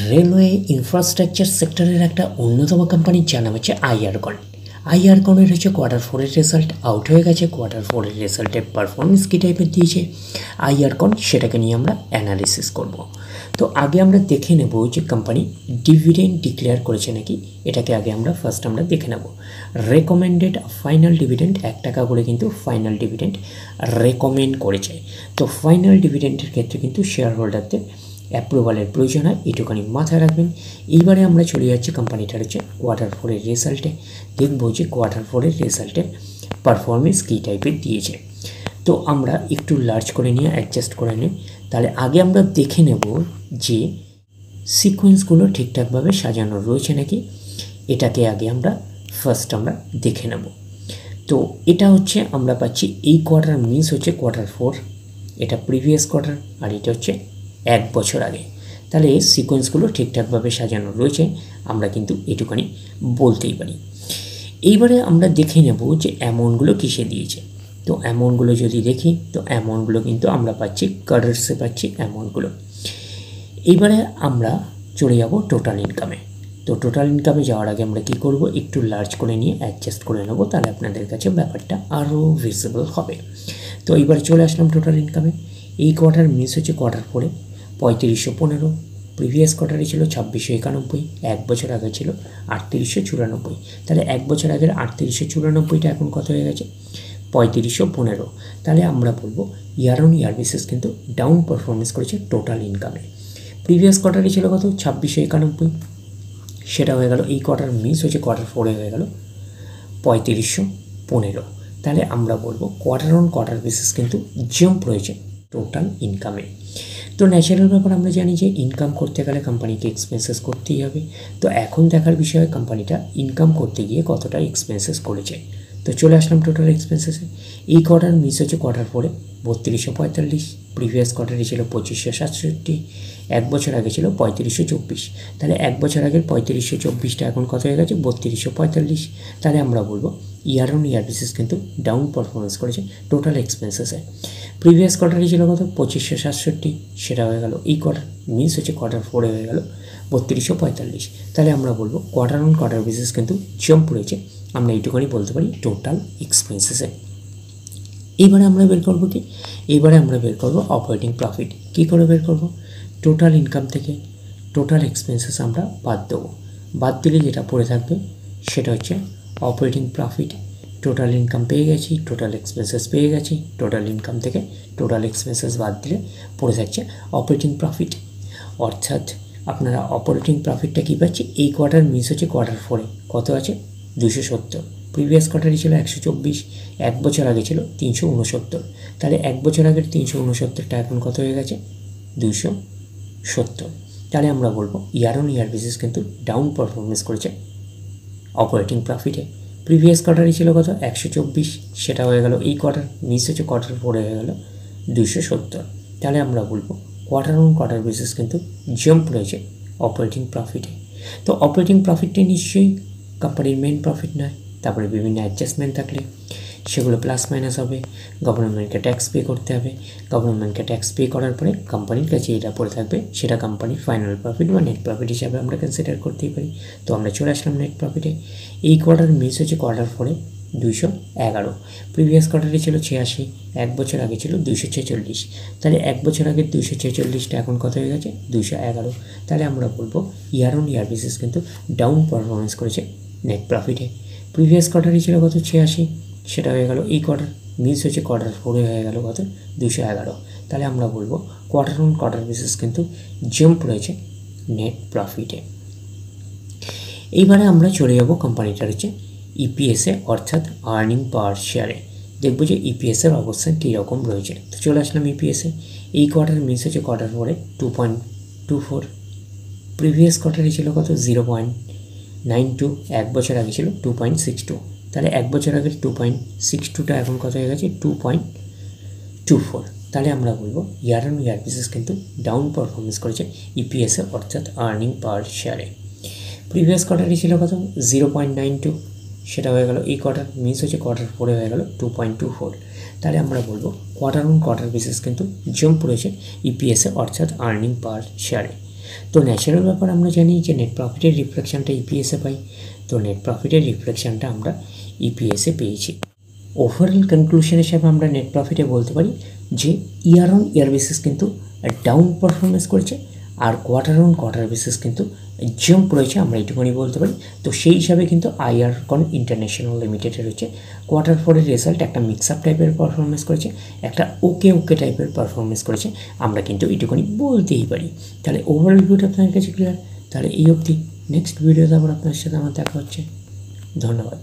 Railway infrastructure সেক্টরের একটা অন্যতম কোম্পানির যার নাম হচ্ছে আইআরকন। আইআরকনের হচ্ছে কোয়ার্টার 4-এর রেজাল্ট আউট হয়ে গেছে। কোয়ার্টার 4-এর রেজাল্টের পারফরমেন্স কী টাইপের দিয়েছে আইআরকন, সেটাকে নিয়ে আমরা অ্যানালিসিস করব। তো আগে আমরা দেখে নেব যে কোম্পানি ডিভিডেন্ড ডিক্লেয়ার করেছে নাকি, এটাকে আগে আমরা ফার্স্ট দেখে নেব। রেকমেন্ডেড ফাইনাল ডিভিডেন্ড 1 টাকা করে কিন্তু ফাইনাল ডিভিডেন্ড রেকমেন্ড করেছে। তো ফাইনাল ডিভিডেন্ডের ক্ষেত্রে কিন্তু শেয়ার হোল্ডারদের অ্যাপ্রুভালের প্রয়োজন হয়, এটুখানি মাথায় রাখবেন। এইবারে আমরা চলে যাচ্ছি কোম্পানিটার হচ্ছে কোয়ার্টার 4-এর রেজাল্টে। দেখব যে কোয়ার্টার 4-এর রেজাল্টের পারফরমেন্স কী টাইপের দিয়েছে। তো আমরা একটু লার্জ করে নিয়ে অ্যাডজাস্ট করে নিই। তাহলে আগে আমরা দেখে নেব যে সিকোয়েন্সগুলো ঠিকঠাকভাবে সাজানো রয়েছে নাকি, এটাকে আগে আমরা ফার্স্ট দেখে নেব। তো এটা হচ্ছে আমরা পাচ্ছি এই কোয়ার্টার মিনস হচ্ছে কোয়ার্টার 4, এটা প্রিভিয়াস কোয়ার্টার, আর এটা হচ্ছে 1 বছর আগে। তাহলে সিকোয়েন্সগুলো ঠিকঠাকভাবে সাজানো রয়েছে, আমরা কিন্তু এটুখানি বলতেই পারি। এইবারে আমরা দেখে নেব যে অ্যামাউন্টগুলো কিসে দিয়েছে। তো অ্যামাউন্টগুলো যদি দেখি, তো অ্যামাউন্টগুলো কিন্তু আমরা পাচ্ছি কার্ডার্সে পাচ্ছি অ্যামাউন্টগুলো। এইবারে আমরা চলে যাব টোটাল ইনকামে। তো টোটাল ইনকামে যাওয়ার আগে আমরা কী করব, একটু লার্জ করে নিয়ে অ্যাডজাস্ট করে নেব, তাহলে আপনাদের কাছে ব্যাপারটা আরও ভিজিবল হবে। তো এইবার চলে আসলাম টোটাল ইনকামে। এই কোয়ার্টার মিস হচ্ছে কোয়ার্টার 4-এ 3515, প্রিভিয়াস কোয়ার্টারে ছিল 2691, 1 বছর আগে ছিল 3894। তাহলে 1 বছর আগের 3894টা এখন কত হয়ে গেছে 3515। তাহলে আমরা বলবো ইয়ার অন ইয়ার বেসিস কিন্তু ডাউন পারফরমেন্স করেছে টোটাল ইনকামে। প্রিভিয়াস কোয়ার্টারে ছিল কত 2691, সেটা হয়ে গেল এই কোয়ার্টার মিস হয়েছে কোয়ার্টার 4-এ হয়ে গেল 3515। তাহলে আমরা বলবো কোয়ার্টার অন কোয়ার্টার বেসিস কিন্তু জাম্প রয়েছে টোটাল ইনকামে। তো ন্যাচারাল ব্যাপার, আমরা জানি যে ইনকাম করতে গেলে কোম্পানিকে এক্সপেন্সেস করতেই হবে। তো এখন দেখার বিষয় কোম্পানিটা ইনকাম করতে গিয়ে কতটা এক্সপেন্সেস করেছে। তো চলে আসলাম টোটাল এক্সপেন্সেসে। এই কোয়ার্টার মিস হচ্ছে কোয়ার্টার 4-এ 3245, প্রিভিয়াস কোয়ার্টারে ছিল 2567, 1 বছর আগে ছিল 3524। তাহলে 1 বছর আগের 3524টা এখন কত হয়ে গেছে 3245। তাহলে আমরা বলবো ইয়ার অন ইয়ার বেসিস কিন্তু ডাউন পারফরমেন্স করেছে টোটাল এক্সপেন্সেসে। প্রিভিয়াস কোয়ার্টারে ছিল কত 2567, সেটা হয়ে গেল এই কোয়ার্টার মিস হচ্ছে কোয়ার্টার 4-এ হয়ে গেল 3245। তাহলে আমরা বলবো কোয়ার্টার অন কোয়ার্টার বেসিস কিন্তু জাম্প রয়েছে, আমরা এইটুখানি বলতে পারি টোটাল এক্সপেন্সেসে। এইবারে আমরা বের করবো কি, এইবারে আমরা বের করবো অপারেটিং প্রফিট। কী করে বের করব, টোটাল ইনকাম থেকে টোটাল এক্সপেন্সেস আমরা বাদ দেবো। বাদ দিলে যেটা পড়ে থাকবে সেটা হচ্ছে অপারেটিং প্রফিট। টোটাল ইনকাম পেয়ে গেছি, টোটাল এক্সপেন্সেস পেয়ে গেছি, টোটাল ইনকাম থেকে টোটাল এক্সপেন্সেস বাদ দিলে পড়ে থাকছে অপারেটিং প্রফিট। অর্থাৎ আপনারা অপারেটিং প্রফিটটা কী পাচ্ছি, এই কোয়ার্টার মিস হচ্ছে কোয়ার্টার 4-এ কত আছে 270, প্রিভিয়াস কোয়ার্টারে ছিল 124, 1 বছর আগে ছিল 369। তাহলে 1 বছর আগের 369টা এখন কত হয়ে গেছে 270। তাহলে আমরা বলবো ইয়ার অন ইয়ার বেসিস কিন্তু ডাউন পারফরমেন্স করেছে অপারেটিং প্রফিটে। প্রিভিয়াস কোয়ার্টারে ছিল কত 124, সেটা হয়ে গেল এই কোয়ার্টার মিস হচ্ছে কোয়ার্টার 4-এ হয়ে গেল 270। তাহলে আমরা বলবো কোয়ার্টার অন কোয়ার্টার বেসিস কিন্তু জাম্প রয়েছে অপারেটিং প্রফিটে। তো অপারেটিং প্রফিটটা নিশ্চয়ই কোম্পানির মেন প্রফিট নয়, তারপরে বিভিন্ন অ্যাডজাস্টমেন্ট থাকলে সেগুলো প্লাস মাইনাস হবে, গভর্নমেন্টকে ট্যাক্স পে করতে হবে। গভর্নমেন্টকে ট্যাক্স পে করার পরে কোম্পানির কাছে এটা পড়ে থাকবে, সেটা কোম্পানির ফাইনাল প্রফিট বা নেট প্রফিট হিসাবে আমরা কনসিডার করতেই পারি। তো আমরা চলে আসলাম নেট প্রফিটে। এই কোয়ার্টার মিস হচ্ছে কোয়ার্টার 4-এ 211, প্রিভিয়াস কোয়ার্টারে ছিল 86, 1 বছর আগে ছিল 246। তাহলে 1 বছর আগের 246টা এখন কত হয়ে গেছে 211। তাহলে আমরা বলবো ইয়ার অন ইয়ার বেসিস কিন্তু ডাউন পারফরমেন্স করেছে নেট প্রফিটে। প্রিভিয়াস কোয়ার্টারে ছিল কত 86, সেটা হয়ে গেল এই কোয়ার্টার মিস হচ্ছে কোয়ার্টার 4-এ হয়ে গেল কত 211। তাহলে আমরা বলবো কোয়ার্টার অন কোয়ার্টার বেসিস কিন্তু জাম্প রয়েছে নেট প্রফিটে। এইবারে আমরা চলে যাব কোম্পানিটার হচ্ছে ইপিএসে, অর্থাৎ আর্নিং পার শেয়ারে। দেখবো যে ইপিএসের অবস্থান কীরকম রয়েছে। তো চলে আসলাম ইপিএসে। এই কোয়ার্টার মিস হচ্ছে কোয়ার্টার 4-এ 2.24, প্রিভিয়াস কোয়ার্টারে ছিল কত 0.92, 1 বছর আগে ছিল 2.62। তাহলে 1 বছর আগের 2.62টা এখন কত হয়ে গেছে 2.24। তাহলে আমরা বলবো ইয়ার অন ইয়ার বেসিস কিন্তু ডাউন পারফরমেন্স করেছে ইপিএসে, অর্থাৎ আর্নিং পার শেয়ারে। প্রিভিয়াস কোয়ার্টারে ছিল কত 0.92, সেটা হয়ে গেল এই কোয়ার্টার মিস হচ্ছে কোয়ার্টার 4-এ হয়ে গেল 2.24। তাহলে আমরা বলবো কোয়ার্টার অন কোয়ার্টার বেসিস কিন্তু জাম্প রয়েছে ইপিএসে, অর্থাৎ আর্নিং পার শেয়ারে। তো ন্যাচারাল ব্যাপার আমরা জানি যে নেট প্রফিটের রিফ্লেকশনটা ইপিএসে পাই, তো নেট প্রফিটের রিফ্লেকশনটা আমরা ইপিএসে পেয়েছি। ওভারঅল কনক্লুশন হিসাবে আমরা নেট প্রফিটে বলতে পারি যে ইয়ার অন ইয়ার বেসিস কিন্তু ডাউন পারফরমেন্স করেছে, আর কোয়ার্টার অন কোয়ার্টার বেসিস কিন্তু জাম্প রয়েছে, আমরা এইটুকুনি বলতে পারি। তো সেই হিসাবে কিন্তু আইআরকন ইন্টারন্যাশনাল লিমিটেডের হচ্ছে কোয়ার্টার ফোরের রেজাল্ট একটা মিক্স আপ টাইপের পারফরমেন্স করেছে, একটা ওকে টাইপের পারফরমেন্স করেছে, আমরা কিন্তু এইটুকুনি বলতেই পারি। তাহলে ওভারঅল ভিউটা আপনার কাছে ক্লিয়ার। তাহলে এই অবধি, নেক্সট ভিডিওতে আবার আপনার সাথে আমার দেখা হচ্ছে। ধন্যবাদ।